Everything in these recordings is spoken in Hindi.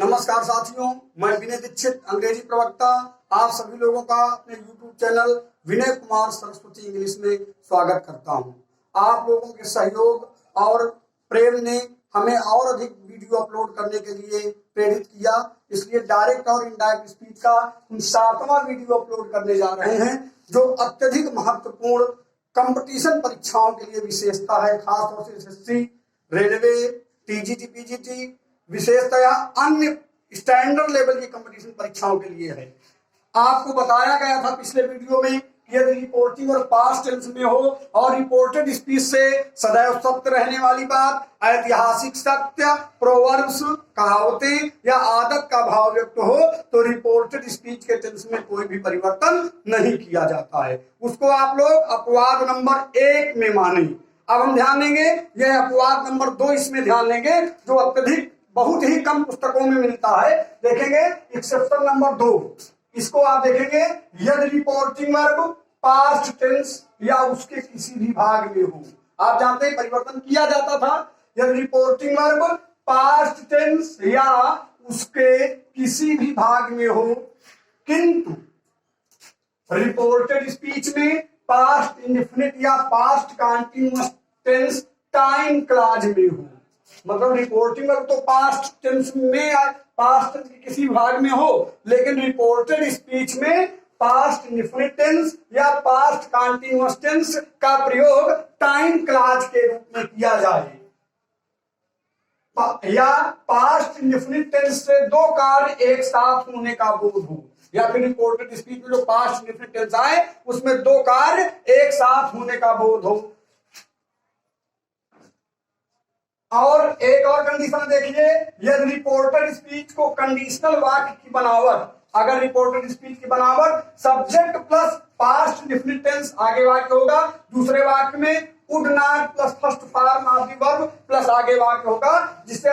नमस्कार साथियों, मैं विनय दीक्षित अंग्रेजी प्रवक्ता आप सभी लोगों का अपने YouTube channel Vinay Kumar Saraswati English में स्वागत करता हूं। आप लोगों के सहयोग और प्रेम ने हमें और अधिक वीडियो अपलोड करने के लिए प्रेरित किया, इसलिए डायरेक्ट और इनडायरेक्ट स्पीच का हम 7वां वीडियो अपलोड करने जा रहे हैं, जो अत्यधिक महत्वपूर्ण कंपटीशन परीक्षाओं के लिए विशेषता है। खासतौर से एसएससी, रेलवे, टीजीटी, पीजीटी, विशेषतया अन्य स्टैंडर्ड लेवल की कंपटीशन परीक्षाओं के लिए है। आपको बताया गया था पिछले वीडियो में कि यदि रिपोर्टिंग और पास्ट टेंस में हो और रिपोर्टेड स्पीच से सदैव सत्य रहने वाली बात, ऐतिहासिक सत्य, प्रोवर्ब्स, कहावतें या आदत का भाव व्यक्त हो, तो रिपोर्टेड स्पीच के टेंस में कोई भी परिवर्तन नहीं किया जाता है। उसको आप लोग अपवाद नंबर 1 में माने। अब हम ध्यान देंगे, यह अपवाद नंबर 2 इसमें ध्यान देंगे, जो अत्यधिक बहुत ही कम पुस्तकों में मिलता है। देखेंगे एक्सेप्शन नंबर 2, इसको आप देखेंगे, यदि रिपोर्टिंग वर्ब पास्ट टेंस या उसके किसी भी भाग में हो। आप जानते हैं परिवर्तन किया जाता था, यदि रिपोर्टिंग वर्ब पास्ट टेंस या उसके किसी भी भाग में हो, किंतु रिपोर्टेड स्पीच में पास्ट इंडेफिनिट या past continuous tense time clause में हो। मतलब रिपोर्टिंग वर्ब तो पास्ट टेंस में, पास्ट टेंस के किसी भाग में हो, लेकिन रिपोर्टेड स्पीच में पास्ट इंडेफिनिट टेंस या पास्ट कंटीन्यूअस टेंस का प्रयोग टाइम क्लॉज के रूप में किया जाए, या पास्ट इंडेफिनिट टेंस से 2 कार्य एक साथ होने का बोध हो, या फिर रिपोर्टेड स्पीच में जो पास्ट इंडेफिनिट टेंस आए उसमें 2 कार्य एक साथ होने का बोध हो। और एक और कंडीशन देखिए, यदि रिपोर्टेड स्पीच को कंडीशनल वाक्य की बनावट, अगर रिपोर्टेड स्पीच की बनावट subject plus past indefinite tense आगे वाक्य होगा, दूसरे वाक्य में would not plus first form of the verb plus आगे वाक्य होगा, जिससे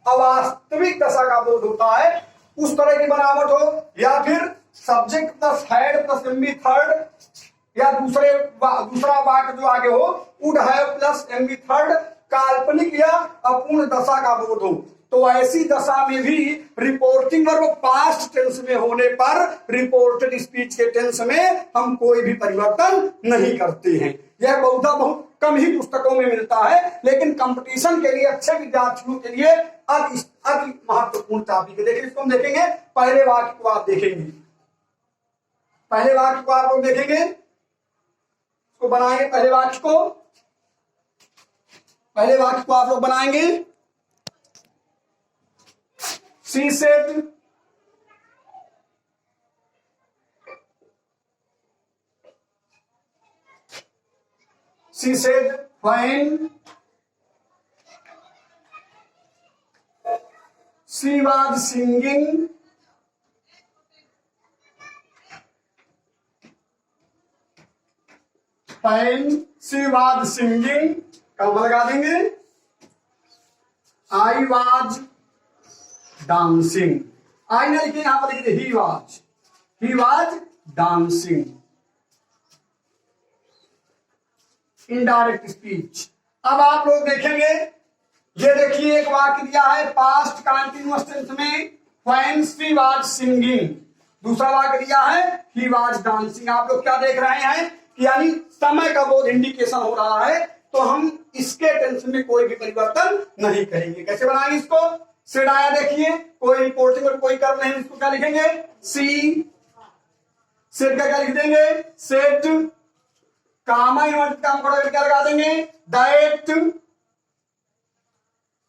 अवास्तविक दशा का बोध होता है, उस तरह की बनावट हो, या फिर subject plus had plus MB third, या दूसरा वाक्य जो आगे हो would have plus MB third काल्पनिक या अपूर्ण दशा का बोध हो, तो ऐसी दशा में भी रिपोर्टिंग वर्ब पास्ट टेंस में होने पर रिपोर्टेड स्पीच के टेंस में हम कोई भी परिवर्तन नहीं करते हैं। यह बहुत कम ही पुस्तकों में मिलता है, लेकिन कंपटीशन के लिए, अच्छे विद्यार्थियों के लिए अति महत्वपूर्ण टॉपिक है। देखिए, इसको हम देखेंगे, पहले वाक्य को आप देखेंगे, पहले वाक्य को आप लोग देखेंगे, इसको बनाएंगे, पहले वाक्य को आप लोग बनाएंगे। She said when she was singing, कब लगा देंगे, I was dancing, आई नहीं लिखिए, यहां पर लिखिए he was dancing। Indirect speech. अब आप लोग देखेंगे, ये देखिए एक वाक्य दिया है पास्ट कंटीन्यूअस टेंस में, when she was singing, दूसरा वाक्य दिया है he was dancing। आप लोग क्या देख रहे हैं, यानी समय का बोध इंडिकेशन हो रहा है, तो हम इसके टेंस में कोई भी परिवर्तन नहीं करेंगे। कैसे बनाएंगे इसको, सेड आया, देखिए कोई रिपोर्टिंग और कोई कर नहीं, इसको क्या लिखेंगे, सी, सेड का क्या लिख देंगे, सेड, कामा इन्वर्ट काम करोगे क्या लगा देंगे, दैट।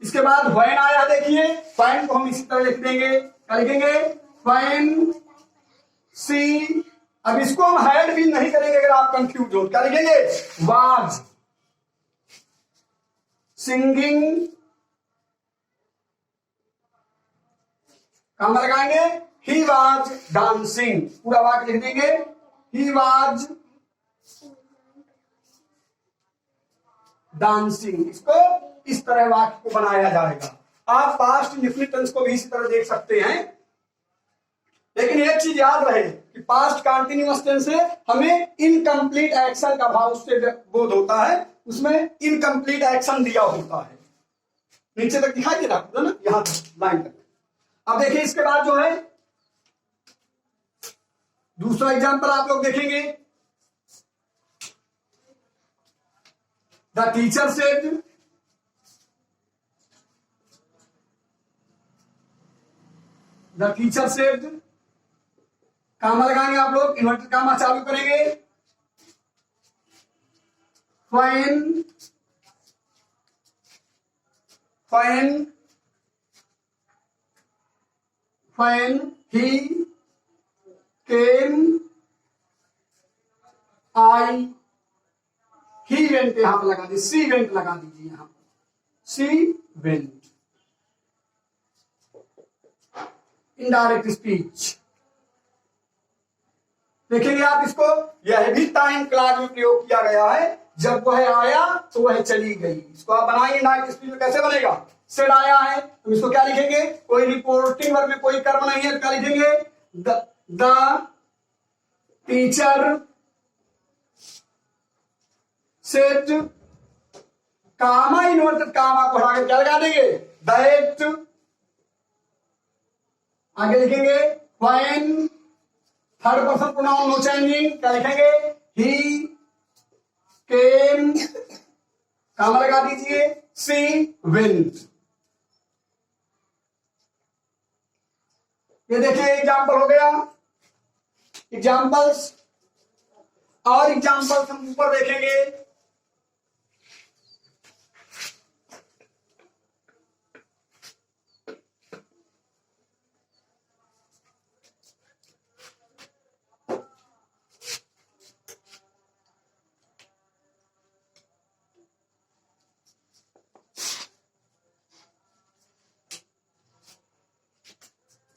इसके बाद व्हेन आया, देखिए व्हेन को हम इसी तरह लिख देंगे, क्या लिखेंगे, व्हेन सी। अब इसको हम हैड भी नहीं करेंगे अगर आप कंफ्यूज हो, क्या लिखेंगे, वाज सिंगिंग, कहां लगाएंगे, ही वाज डांसिंग, पूरा वाक्य लिख देंगे, ही वाज डांसिंग। इसको इस तरह वाक्य को बनाया जाएगा। आप पास्ट इंडेफिनिट टेंस को भी इसी तरह देख सकते हैं, लेकिन एक चीज याद रहे कि पास्ट कंटीन्यूअस टेंस से हमें इनकम्प्लीट एक्शन का भाव उससे बोध होता है, उसमें इनकम्प्लीट एक्शन दिया होता है। नीचे तक दिखाई दे रहा है ना, यहां तक लाइन तक। अब देखिए इसके बाद जो है दूसरा एग्जाम्पल आप लोग देखेंगे। The teacher said, the teacher said, comma लगाएंगे आप लोग, इन्वर्टेड कामा चालू करेंगे। when he came I, he went यहां पर लगा दीजिए, सी वेंट लगा दीजिए, यहां सी वेंट, इनडायरेक्ट स्पीच। देखेंगे आप इसको, यह भी टाइम क्लास में प्रयोग किया गया है। जब वह आया तो वह चली गई। इसको आप बनाएंगे इनडायरेक्ट स्पीच में, कैसे बनेगा? सेड आया है तो इसको क्या लिखेंगे? कोई रिपोर्टिंग वर्ब में कोई कर्म नहीं है तो क्या लिखेंगे? The teacher said, comma inverted comma को हटा क्या लगा देंगे? दैट। आगे लिखेंगे when, third person pronoun no changing, क्या लिखेंगे? ही केम, कामा लगा दीजिए, सी वेंट। ये देखिए एग्जाम्पल हो गया। एग्जाम्पल्स और एग्जाम्पल्स हम ऊपर देखेंगे।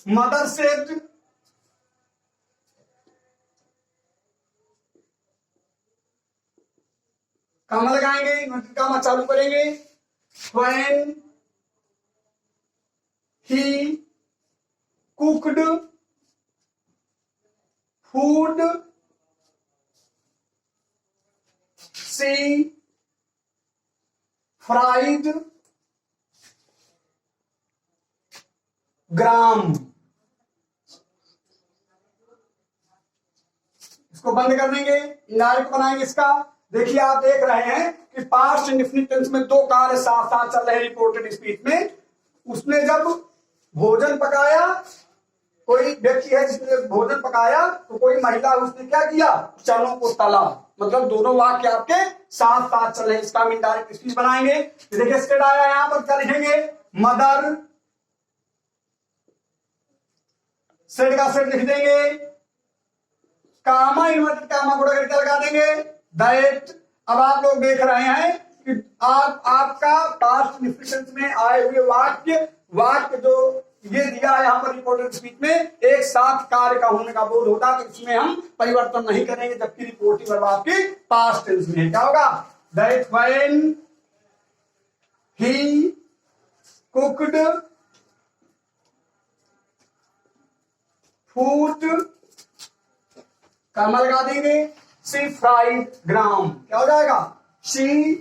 मदर सेड, कामा लगाएंगे, इन्वर्टेड कामा चालू करेंगे। When he cooked food, she fried gram. इसको बंद कर देंगे, इनडायरेक्ट बनाएंगे इसका। देखिए आप देख रहे हैं कि पास्ट इंडेफिनिट टेंस में दो कार्य साथ साथ चल रहे हैं रिपोर्टेड स्पीच में। उसने जब भोजन पकाया, कोई व्यक्ति है जिसने भोजन पकाया, तो कोई महिला उसने क्या किया? चनों को तला। मतलब दोनों वाक्य आपके साथ साथ चल रहे हैं, इसका हम इनडायरेक्ट स्पीच बनाएंगे। देखिए स्टेट आया, यहां पर क्या लिखेंगे? मदर सेड का सेड लिख देंगे, कामा इन्वर्टेड कामा को क्या लगा देंगे? दैट। अब आप लोग देख रहे हैं कि आपका पास्ट इंडेफिनिट में आए हुए वाक्य जो ये दिया है यहां पर रिपोर्टेड स्पीच में, एक साथ कार्य का होने का बोध होता है, तो इसमें हम परिवर्तन नहीं करेंगे। जबकि रिपोर्टिंग वर्ब आपकी पास्ट टेंस में क्या होगा? That when he cooked food, comma लगा देंगे, सी फ्राइड ग्राम। क्या हो जाएगा? सी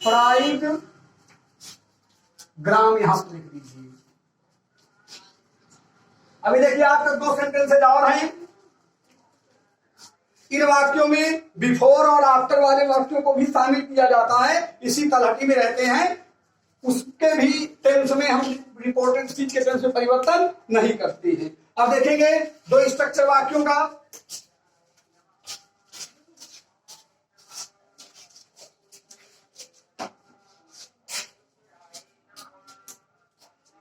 फ्राइड ग्राम, यहां पर लिख दीजिए। अभी देखिए आपके दो सेंटेंसेज और हैं। इन वाक्यों में बिफोर और आफ्टर वाले वाक्यों को भी शामिल किया जाता है, इसी तलहटी में रहते हैं। उसके भी टेंस में हम रिपोर्टेड स्पीच के टेंस में परिवर्तन नहीं करते हैं। अब देखेंगे दो स्ट्रक्चर वाक्यों का।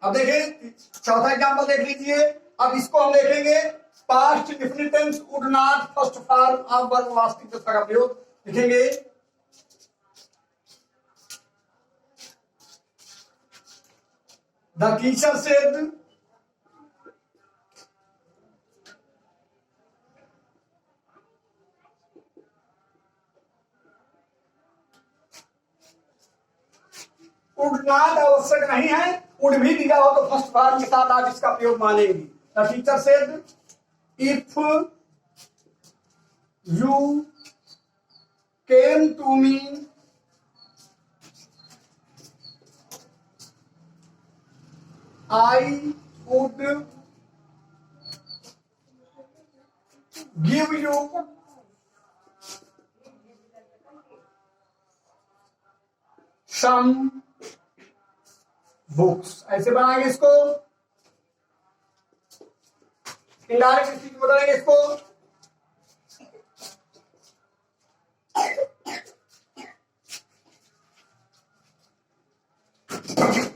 अब देखिए चौथा एग्जांपल देख लीजिए। अब इसको हम देखेंगे past indefinite tense would not first form of verb वास्तविक दशा का प्रयोग लिखेंगे। The teacher said, would not आवश्यक नहीं है, वुड भी दिया हो तो फर्स्ट फॉर्म के साथ आप इसका प्रयोग मानेंगे। The teacher said if you came to me I would give you some books। ऐसे बनाएंगे इसको, इनडायरेक्ट स्पीच बताएंगे इसको।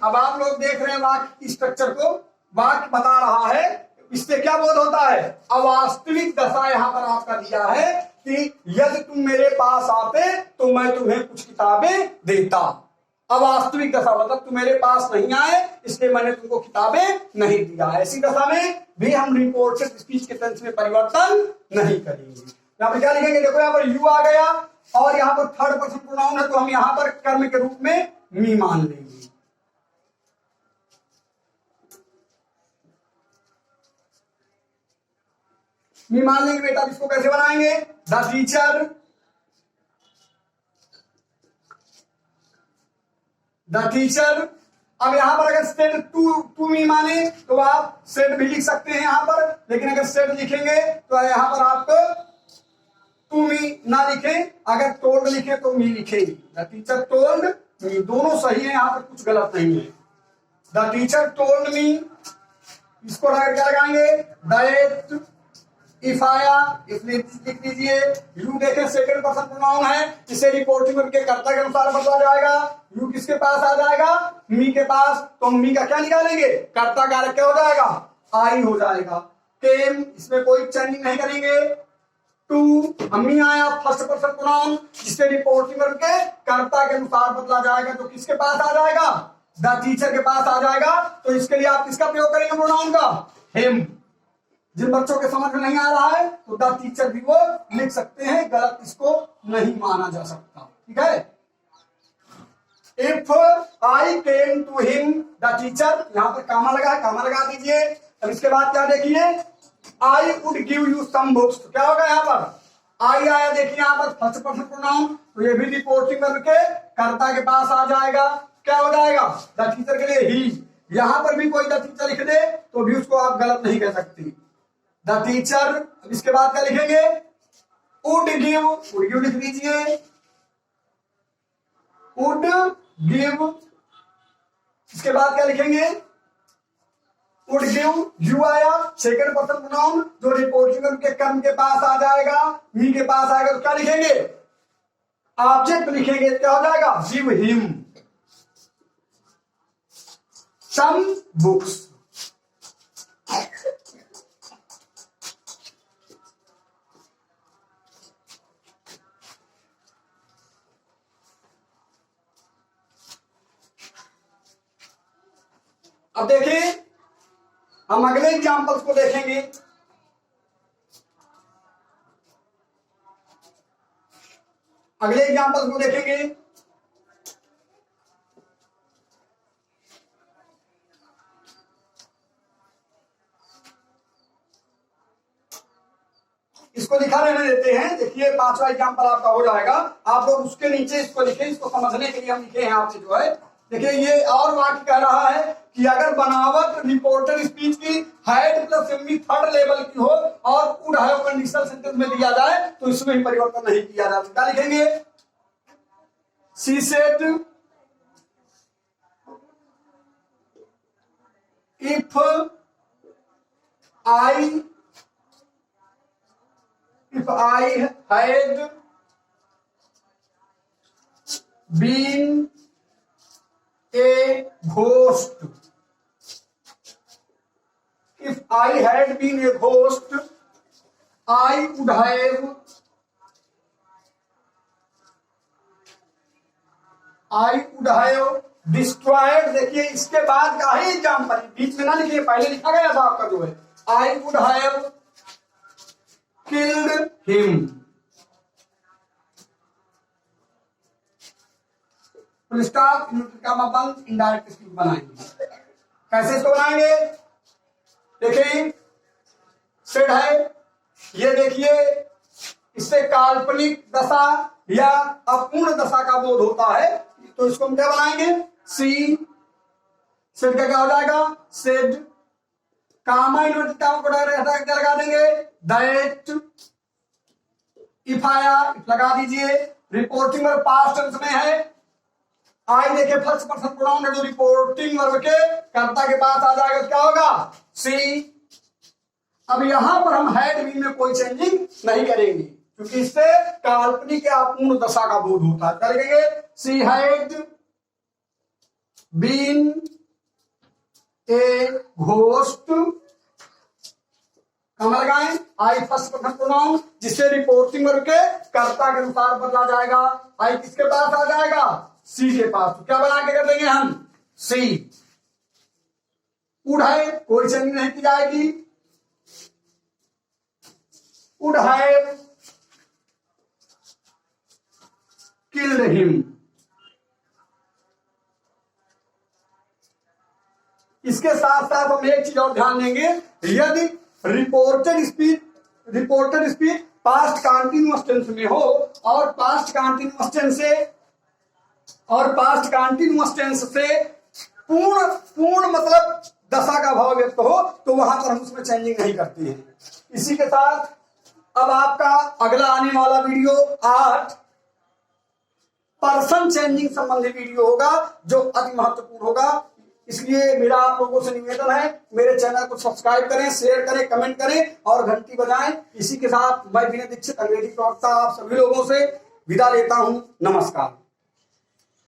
अब आप लोग देख रहे हैं वाक्य की स्ट्रक्चर को, वाक्य बता रहा है, इससे क्या बोध होता है? अवास्तविक दशा यहां पर आपका दिया है कि यदि तुम मेरे पास आते तो मैं तुम्हें कुछ किताबें देता। अवास्तविक दशा मतलब तुम मेरे पास नहीं आए इसलिए मैंने तुमको किताबें नहीं दिया। ऐसी दशा में भी हम रिपोर्टेड स्पीच के टेंस में परिवर्तन नहीं करेंगे। यहाँ पर क्या लिखेंगे? देखो यहाँ पर यू आ गया और यहाँ पर थर्ड पर्सन प्रोनाउन है तो हम यहाँ पर कर्म के रूप में मी मान लेंगे। मी मान लेंगे बेटा। इसको कैसे बनाएंगे? The teacher, the teacher. अब यहां पर अगर सेड टू मी माने तो आप सेड भी लिख सकते हैं यहां पर, लेकिन अगर सेड लिखेंगे तो यहां पर आपको टू मी ना लिखे, अगर टोल्ड लिखे तो मी लिखेंगे। द टीचर टोल्ड मी, दोनों सही है, यहां पर कुछ गलत नहीं है। द टीचर टोल्ड मी, इसको क्या लगाएंगे? दैट इफ आया, इफ लिख दीजिए। यू देखें सेकंड पर्सन प्रोनाउन है, इसे रिपोर्टिंग के कर्ता के अनुसार बदला जाएगा। यू किसके पास आ जाएगा? मी के पास। तो मी का क्या निकालेंगे? कर्ता कारक क्या हो जाएगा? आई हो जाएगा। केम, इसमें कोई चेंजिंग नहीं करेंगे। टू, मी आया फर्स्ट पर्सन प्रोनाउन, जिससे रिपोर्टिंग के कर्ता के अनुसार बदला जाएगा, तो किसके पास आ जाएगा? द टीचर के पास आ जाएगा। तो इसके लिए आप किसका प्रयोग करेंगे? प्रोनाउन का, हिम। जिन बच्चों के समझ में नहीं आ रहा है तो द टीचर भी वो लिख सकते हैं, गलत इसको नहीं माना जा सकता। ठीक है। If I came to him the teacher, यहां पर कामा लगा है, कामा लगा दीजिए। अब इसके बाद क्या देखिए? I would give you some books, तो क्या होगा यहां पर? आई आया, देखिए यहां पर फर्स्ट पर्सन प्रोनाउन, तो ये भी रिपोर्टिंग करके कर्ता के पास आ जाएगा। क्या हो जाएगा? द टीचर के लिए ही। यहां पर भी कोई द टीचर लिख दे तो भी उसको आप गलत नहीं कह सकती। द टीचर, अब इसके बाद क्या लिखेंगे? वुड गिव लिख दीजिए। वुड गिव, इसके बाद क्या लिखेंगे? Would give. यू आया सेकंड पर्सन प्रोनाउन, जो रिपोर्टिंग के कर्म के पास आ जाएगा, मी के पास आएगा, तो क्या लिखेंगे? ऑब्जेक्ट लिखेंगे। क्या हो जाएगा? Give him some books. अब देखिए हम अगले एग्जाम्पल्स को देखेंगे। अगले एग्जाम्पल्स को देखेंगे। इसको लिखा रहने देते हैं। देखिए पांचवा एग्जाम्पल आपका हो जाएगा, आप लोग उसके नीचे इसको लिखें। इसको समझने के लिए हम लिखे हैं आपसे जो है। देखिए ये और वाक्य कह रहा है कि अगर बनावट रिपोर्टेड स्पीच की had plus MV third level की हो और वुड हैव कंडीशनल सेंटेंस में दिया जाए तो इसमें ही परिवर्तन नहीं किया जाता। क्या लिखेंगे? She said if I had been a ghost, if I had been a ghost, I would have destroyed। देखिए इसके बाद का ही एग्जाम्पल, बीच में ना लिखिए, पहले लिखा गया था आपका जो है, I would have killed him। Full stop, comma बंद, इनडायरेक्ट स्पीच बनाएंगे। कैसे इसको बनाएंगे? देखिए सेड है, ये देखिए इससे काल्पनिक दशा या अपूर्ण दशा का बोध होता है, तो इसको हम क्या बनाएंगे? सी, सेड का क्या हो जाएगा? सेड कामा इन्वर्टेड को डायरेक्ट लगा देंगे, दैट, इफ आया, इफ लगा दीजिए, रिपोर्टिंग वर्ब पास्ट टेंस में है, आई देखिए फर्स्ट पर्सन प्रोनाउन है जो रिपोर्टिंग वर्ब के कर्ता के पास आ जाएगा तो क्या होगा, सी। अब यहां पर हम हैड बीन में कोई चेंजिंग नहीं करेंगे क्योंकि इससे काल्पनिक या अपूर्ण दशा का बोध होता है। करेंगे she had been a ghost, कहाँ लगाएं, आई फर्स्ट पर्सन प्रोनाउन जिससे रिपोर्टिंग वर्ब के कर्ता के अनुसार बदला जाएगा। आई किसके पास आ जाएगा, सी के पास, तो क्या बना के कर देंगे हम, सी। वुड है कोई चेंज नहीं की जाएगी, वुड हैव किल्ड हिम। इसके साथ साथ हम एक चीज और ध्यान देंगे, यदि reported speech past continuous tense में हो और पास्ट कंटीन्यूअस टेंस से पूर्ण मतलब दशा का भाव व्यक्त हो तो वहां पर हम उसमें चेंजिंग नहीं करते हैं। इसी के साथ अब आपका अगला आने वाला वीडियो 8 पर्सन चेंजिंग संबंधी वीडियो होगा जो अति महत्वपूर्ण होगा। इसलिए मेरा आप लोगों से निवेदन है, मेरे चैनल को सब्सक्राइब करें, शेयर करें, कमेंट करें और घंटी बजाएं। इसी के साथ मैं विनय दीक्षित अंग्रेजी प्रवक्ता आप सभी लोगों से विदा लेता हूं। नमस्कार।